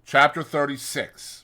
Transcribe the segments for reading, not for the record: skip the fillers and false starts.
Chapter 36.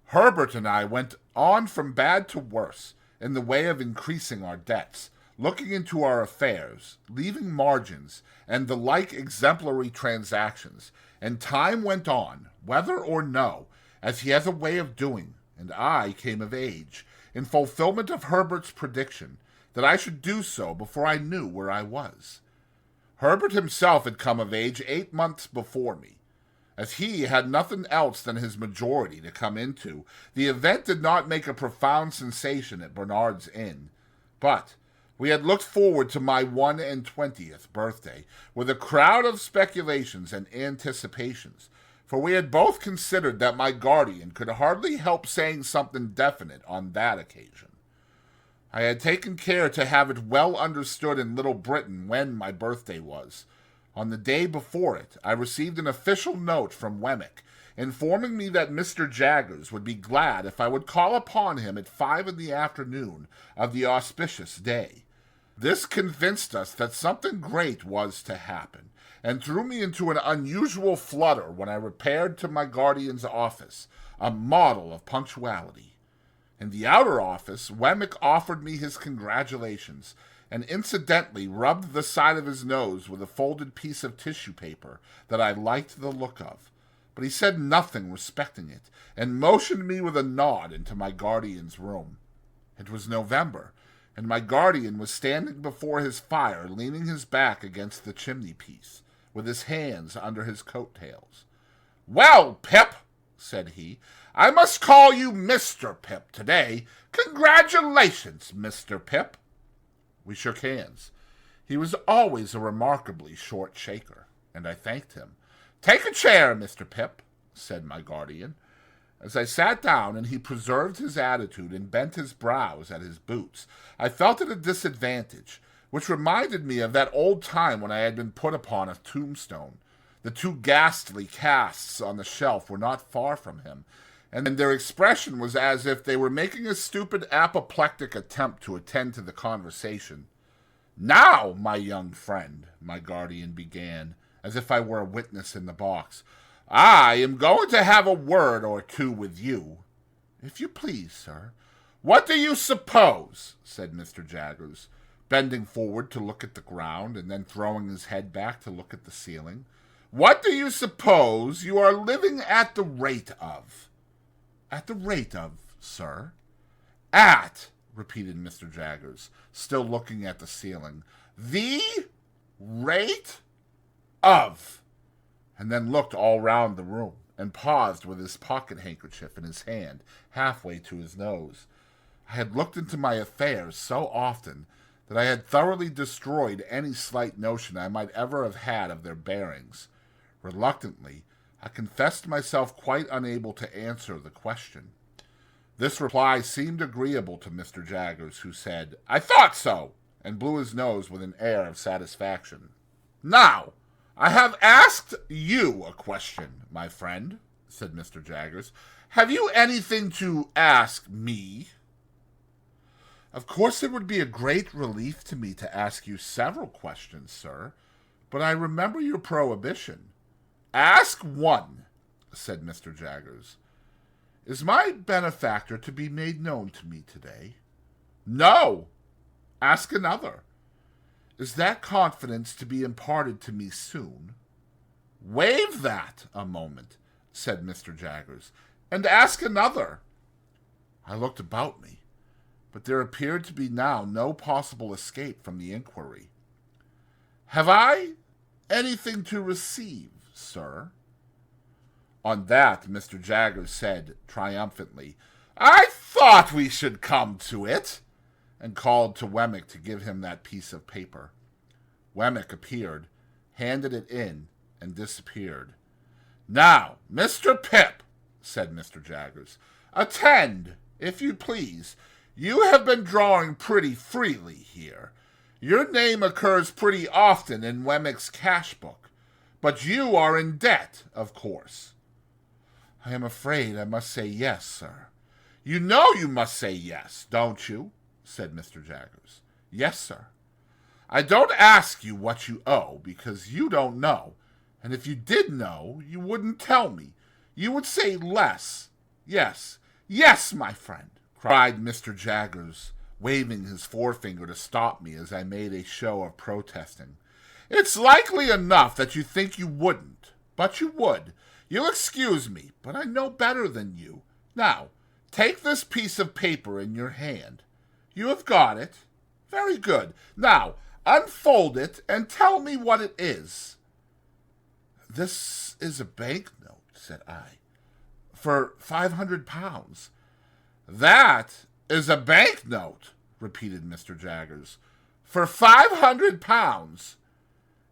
Herbert and I went on from bad to worse in the way of increasing our debts, looking into our affairs, leaving margins, and the like exemplary transactions, and time went on, whether or no, as he has a way of doing, and I came of age, in fulfillment of Herbert's prediction, that I should do so before I knew where I was. Herbert himself had come of age 8 months before me. As he had nothing else than his majority to come into, the event did not make a profound sensation at Bernard's Inn. But we had looked forward to my 21st birthday with a crowd of speculations and anticipations, for we had both considered that my guardian could hardly help saying something definite on that occasion. I had taken care to have it well understood in Little Britain when my birthday was. On the day before it, I received an official note from Wemmick, informing me that Mr. Jaggers would be glad if I would call upon him at 5 p.m. of the auspicious day. This convinced us that something great was to happen, and threw me into an unusual flutter when I repaired to my guardian's office, a model of punctuality. In the outer office, Wemmick offered me his congratulations, and incidentally rubbed the side of his nose with a folded piece of tissue paper that I liked the look of. But he said nothing respecting it, and motioned me with a nod into my guardian's room. It was November, and my guardian was standing before his fire, leaning his back against the chimney-piece, with his hands under his coat-tails. "Well, Pip," said he, "I must call you Mr. Pip today. Congratulations, Mr. Pip." We shook hands. He was always a remarkably short shaker, and I thanked him. "Take a chair, Mr. Pip," said my guardian. As I sat down and he preserved his attitude and bent his brows at his boots, I felt at a disadvantage, which reminded me of that old time when I had been put upon a tombstone. The 2 ghastly casts on the shelf were not far from him, and their expression was as if they were making a stupid apoplectic attempt to attend to the conversation. "Now, my young friend," my guardian began, as if I were a witness in the box, "I am going to have a word or two with you." "If you please, sir." "What do you suppose?" said Mr. Jaggers, bending forward to look at the ground, and then throwing his head back to look at the ceiling. "What do you suppose you are living at the rate of?" "At the rate of, sir?" "At," repeated Mr. Jaggers, still looking at the ceiling, "the rate of," and then looked all round the room, and paused with his pocket-handkerchief in his hand, halfway to his nose. I had looked into my affairs so often that I had thoroughly destroyed any slight notion I might ever have had of their bearings. Reluctantly, I confessed myself quite unable to answer the question. This reply seemed agreeable to Mr. Jaggers, who said, "I thought so," and blew his nose with an air of satisfaction. "Now, I have asked you a question, my friend," said Mr. Jaggers. "Have you anything to ask me?" "Of course it would be a great relief to me to ask you several questions, sir, but I remember your prohibition." "Ask one," said Mr. Jaggers. "Is my benefactor to be made known to me today?" "No." "Ask another." "Is that confidence to be imparted to me soon?" "Waive that a moment," said Mr. Jaggers, "and ask another." I looked about me, but there appeared to be now no possible escape from the inquiry. "Have I anything to receive, sir?" On that, Mr. Jaggers said triumphantly, "I thought we should come to it," and called to Wemmick to give him that piece of paper. Wemmick appeared, handed it in, and disappeared. "Now, Mr. Pip," said Mr. Jaggers, "attend, if you please. You have been drawing pretty freely here. Your name occurs pretty often in Wemmick's cash-book, but you are in debt, of course." "I am afraid I must say yes, sir." "You know you must say yes, don't you?" said Mr. Jaggers. "Yes, sir." "I don't ask you what you owe, because you don't know, And if you did know, you wouldn't tell me. You would say less. Yes, yes, my friend, cried Mr. Jaggers, waving his forefinger to stop me as I made a show of protesting. It's likely enough that you think you wouldn't, but you would. You'll excuse me, but I know better than you. Now, take this piece of paper in your hand. You have got it. Very good. Now, unfold it and tell me what it is. This is a banknote, said I, for £500. That is a banknote, repeated Mr. Jaggers, for £500.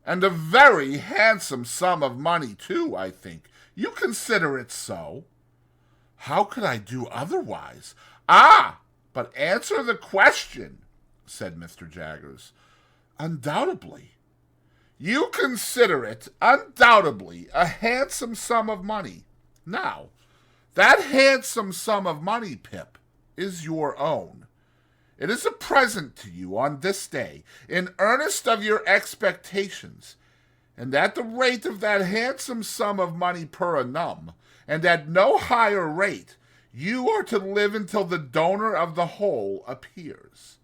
And a very handsome sum of money, too, I think. You consider it so? How could I do otherwise? Ah, but answer the question, said Mr. Jaggers. Undoubtedly. You consider it, undoubtedly, a handsome sum of money. Now, that handsome sum of money, Pip, is your own. It is a present to you on this day, in earnest of your expectations, and at the rate of that handsome sum of money per annum, and at no higher rate, you are to live until the donor of the whole appears.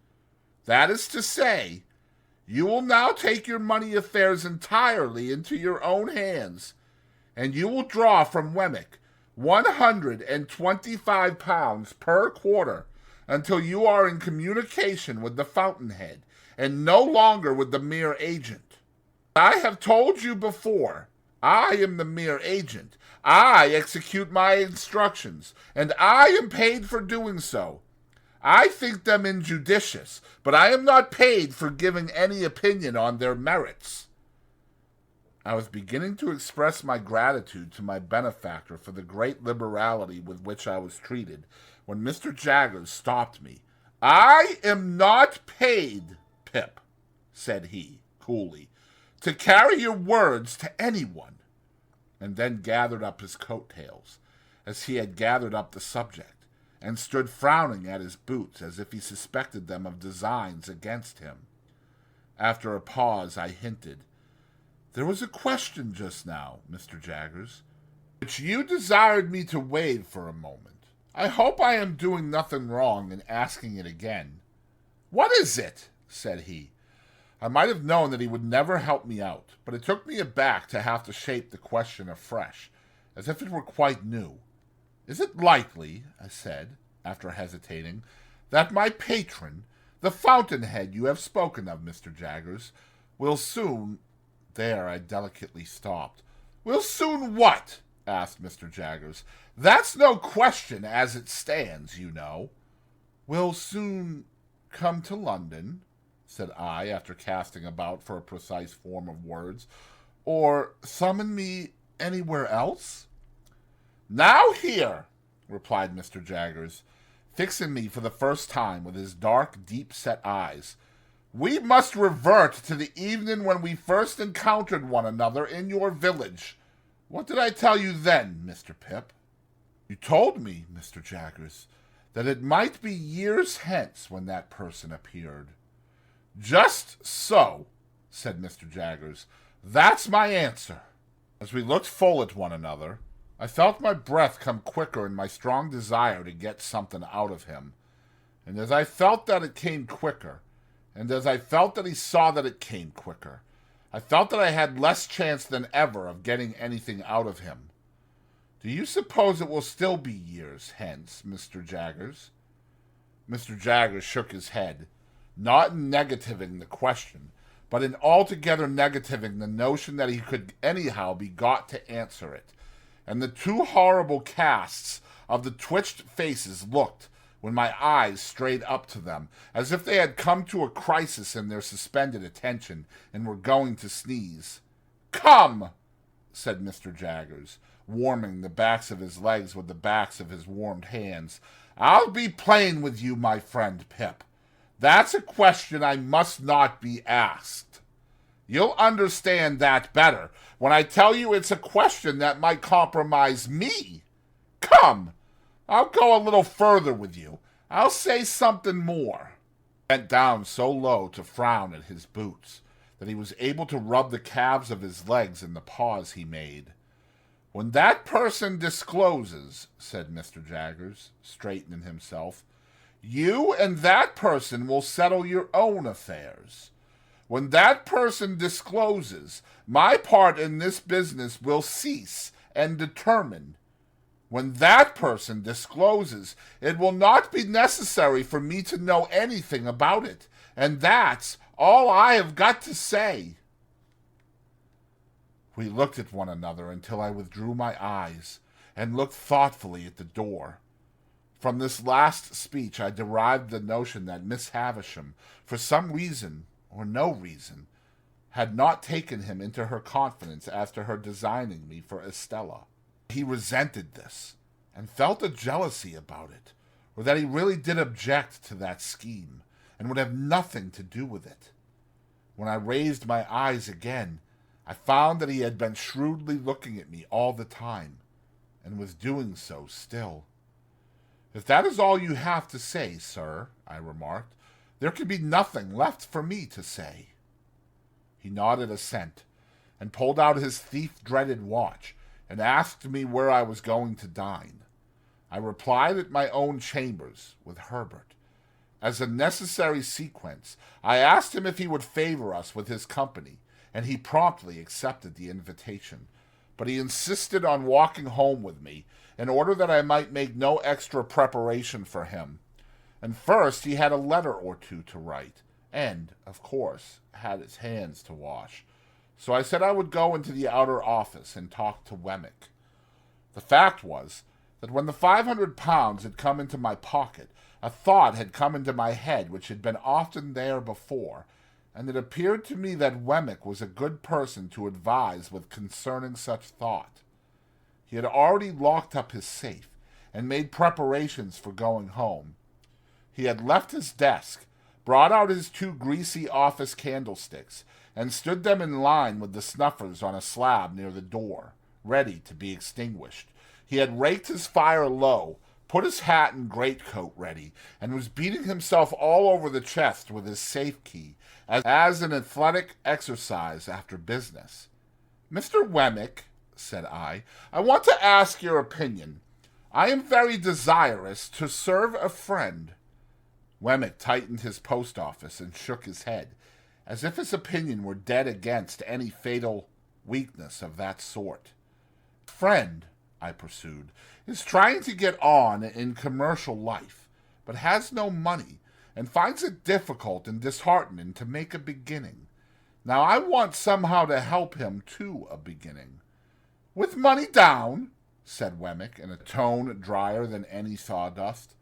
That is to say, you will now take your money affairs entirely into your own hands, and you will draw from Wemmick £125 per quarter until you are in communication with the fountainhead, and no longer with the mere agent. I have told you before, I am the mere agent. I execute my instructions, and I am paid for doing so. I think them injudicious, but I am not paid for giving any opinion on their merits. I was beginning to express my gratitude to my benefactor for the great liberality with which I was treated, when Mr. Jaggers stopped me. I am not paid, Pip, said he, coolly, to carry your words to anyone, and then gathered up his coat-tails, as he had gathered up the subject, and stood frowning at his boots as if he suspected them of designs against him. After a pause, I hinted, There was a question just now, Mr. Jaggers, which you desired me to waive for a moment. I hope I am doing nothing wrong in asking it again. What is it? Said he. I might have known that he would never help me out, but it took me aback to have to shape the question afresh, as if it were quite new. Is it likely, I said, after hesitating, that my patron, the fountainhead you have spoken of, Mr. Jaggers, will soon— There I delicately stopped. Will soon what? Asked Mr. Jaggers. That's no question as it stands, you know. Will soon come to London, said I, after casting about for a precise form of words, or summon me anywhere else? Now here, replied Mr. Jaggers, fixing me for the first time with his dark, deep-set eyes. We must revert to the evening when we first encountered one another in your village. What did I tell you then, Mr. Pip? You told me, Mr. Jaggers, that it might be years hence when that person appeared. Just so, said Mr. Jaggers. That's my answer. As we looked full at one another, I felt my breath come quicker in my strong desire to get something out of him. And as I felt that it came quicker, and as I felt that he saw that it came quicker, I felt that I had less chance than ever of getting anything out of him. Do you suppose it will still be years hence, Mr. Jaggers? Mr. Jaggers shook his head, not in negativing the question, but in altogether negativing the notion that he could anyhow be got to answer it. And the two horrible casts of the twitched faces looked, when my eyes strayed up to them, as if they had come to a crisis in their suspended attention and were going to sneeze. Come, said Mr. Jaggers, warming the backs of his legs with the backs of his warmed hands. I'll be plain with you, my friend Pip. That's a question I must not be asked. You'll understand that better when I tell you it's a question that might compromise me. Come, I'll go a little further with you. I'll say something more. He bent down so low to frown at his boots that he was able to rub the calves of his legs in the pause he made. "When that person discloses," said Mr. Jaggers, straightening himself, "you and that person will settle your own affairs. When that person discloses, my part in this business will cease and determine. When that person discloses, it will not be necessary for me to know anything about it, and that's all I have got to say." We looked at one another until I withdrew my eyes and looked thoughtfully at the door. From this last speech I derived the notion that Miss Havisham, for some reason or no reason, had not taken him into her confidence as to her designing me for Estella. He resented this, and felt a jealousy about it, or that he really did object to that scheme, and would have nothing to do with it. When I raised my eyes again, I found that he had been shrewdly looking at me all the time, and was doing so still. "If that is all you have to say, sir," I remarked, "there can be nothing left for me to say." He nodded assent, and pulled out his thief-dreaded watch, and asked me where I was going to dine. I replied at my own chambers with Herbert. As a necessary sequence, I asked him if he would favor us with his company, and he promptly accepted the invitation, but he insisted on walking home with me in order that I might make no extra preparation for him. And first he had a letter or two to write, and, of course, had his hands to wash. So I said I would go into the outer office and talk to Wemmick. The fact was that when the £500 had come into my pocket, a thought had come into my head which had been often there before, and it appeared to me that Wemmick was a good person to advise with concerning such thought. He had already locked up his safe, and made preparations for going home. He had left his desk, brought out his 2 greasy office candlesticks, and stood them in line with the snuffers on a slab near the door, ready to be extinguished. He had raked his fire low, put his hat and greatcoat ready, and was beating himself all over the chest with his safe key, as an athletic exercise after business. "Mr. Wemmick," said I want to ask your opinion. I am very desirous to serve a friend." Wemmick tightened his post-office and shook his head, as if his opinion were dead against any fatal weakness of that sort. "Friend," I pursued, "is trying to get on in commercial life, but has no money, and finds it difficult and disheartening to make a beginning. Now I want somehow to help him to a beginning." "With money down?" said Wemmick, in a tone drier than any sawdust.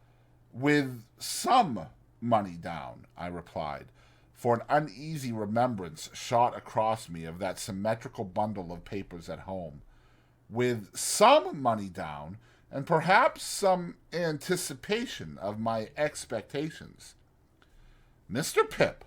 "With some money down," I replied, for an uneasy remembrance shot across me of that symmetrical bundle of papers at home. "With some money down, and perhaps some anticipation of my expectations." "Mr. Pip,"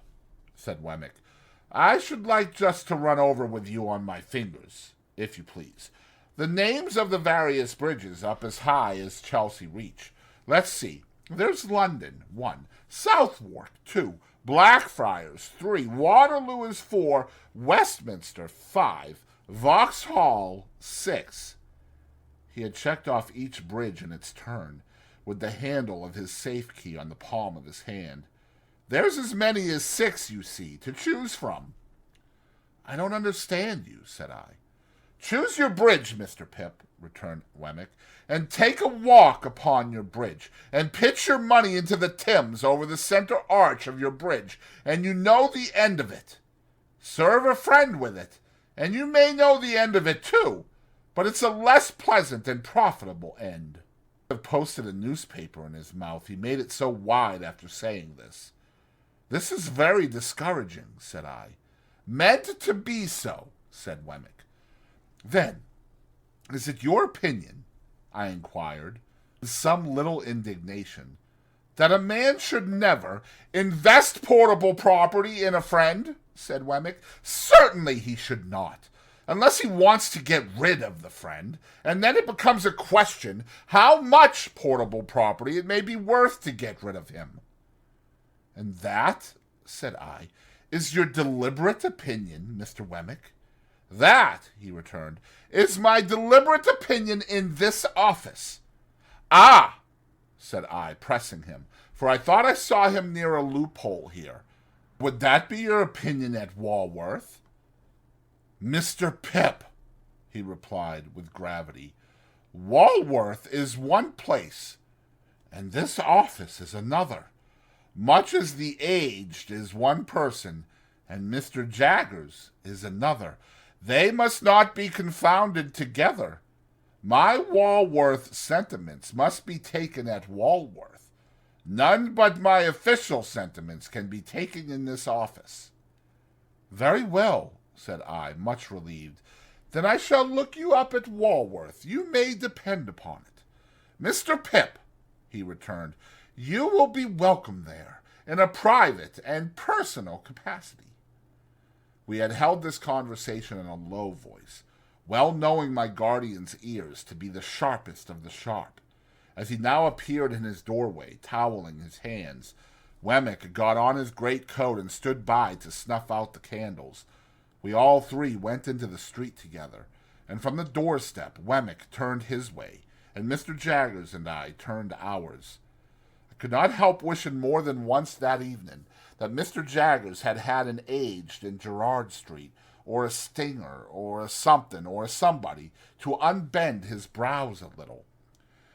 said Wemmick, "I should like just to run over with you on my fingers, if you please, the names of the various bridges up as high as Chelsea Reach. Let's see. There's London, 1. Southwark, 2. Blackfriars, 3. Waterloo is 4. Westminster, 5. Vauxhall, 6. He had checked off each bridge in its turn, with the handle of his safe key on the palm of his hand. "There's as many as 6, you see, to choose from." "I don't understand you," said I. "Choose your bridge, Mr. Pip," returned Wemmick, "and take a walk upon your bridge, and pitch your money into the Thames over the centre arch of your bridge, and you know the end of it. Serve a friend with it, and you may know the end of it too, but it's a less pleasant and profitable end." I posted a newspaper in his mouth. He made it so wide after saying this. "This is very discouraging," said I. "Meant to be so," said Wemmick. "Then, is it your opinion," I inquired, with some little indignation, "that a man should never—" "Invest portable property in a friend?" said Wemmick. "Certainly he should not, unless he wants to get rid of the friend, and then it becomes a question how much portable property it may be worth to get rid of him." "And that," said I, is your deliberate opinion, Mr. Wemmick? That, he returned, is my deliberate opinion in this office. Ah, said I, pressing him, for I thought I saw him near a loophole here. Would that be your opinion at Walworth? Mr. Pip, he replied with gravity, Walworth is one place, and this office is another, much as the aged is one person, and Mr. Jaggers is another. They must not be confounded together. My Walworth sentiments must be taken at Walworth. None but my official sentiments can be taken in this office. Very well, said I, much relieved. Then I shall look you up at Walworth. You may depend upon it. Mr. Pip, he returned, you will be welcome there in a private and personal capacity. We had held this conversation in a low voice, well knowing my guardian's ears to be the sharpest of the sharp. As he now appeared in his doorway, toweling his hands, Wemmick got on his great coat and stood by to snuff out the candles. We all three went into the street together, and from the doorstep Wemmick turned his way, and Mr. Jaggers and I turned ours. I could not help wishing more than once that evening that Mr. Jaggers had had an aged in Gerrard Street, or a stinger, or a something, or a somebody, to unbend his brows a little.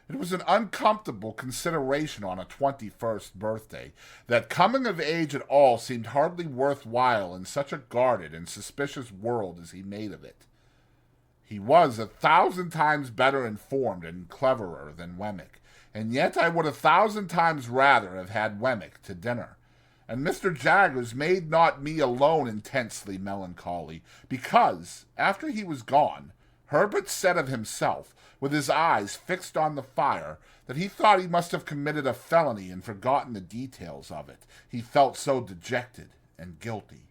It was an uncomfortable consideration on a 21st birthday, that coming of age at all seemed hardly worth while in such a guarded and suspicious world as he made of it. He was 1,000 times better informed and cleverer than Wemmick, and yet I would 1,000 times rather have had Wemmick to dinner. And Mr. Jaggers made not me alone intensely melancholy, because, after he was gone, Herbert said of himself, with his eyes fixed on the fire, that he thought he must have committed a felony and forgotten the details of it. He felt so dejected and guilty.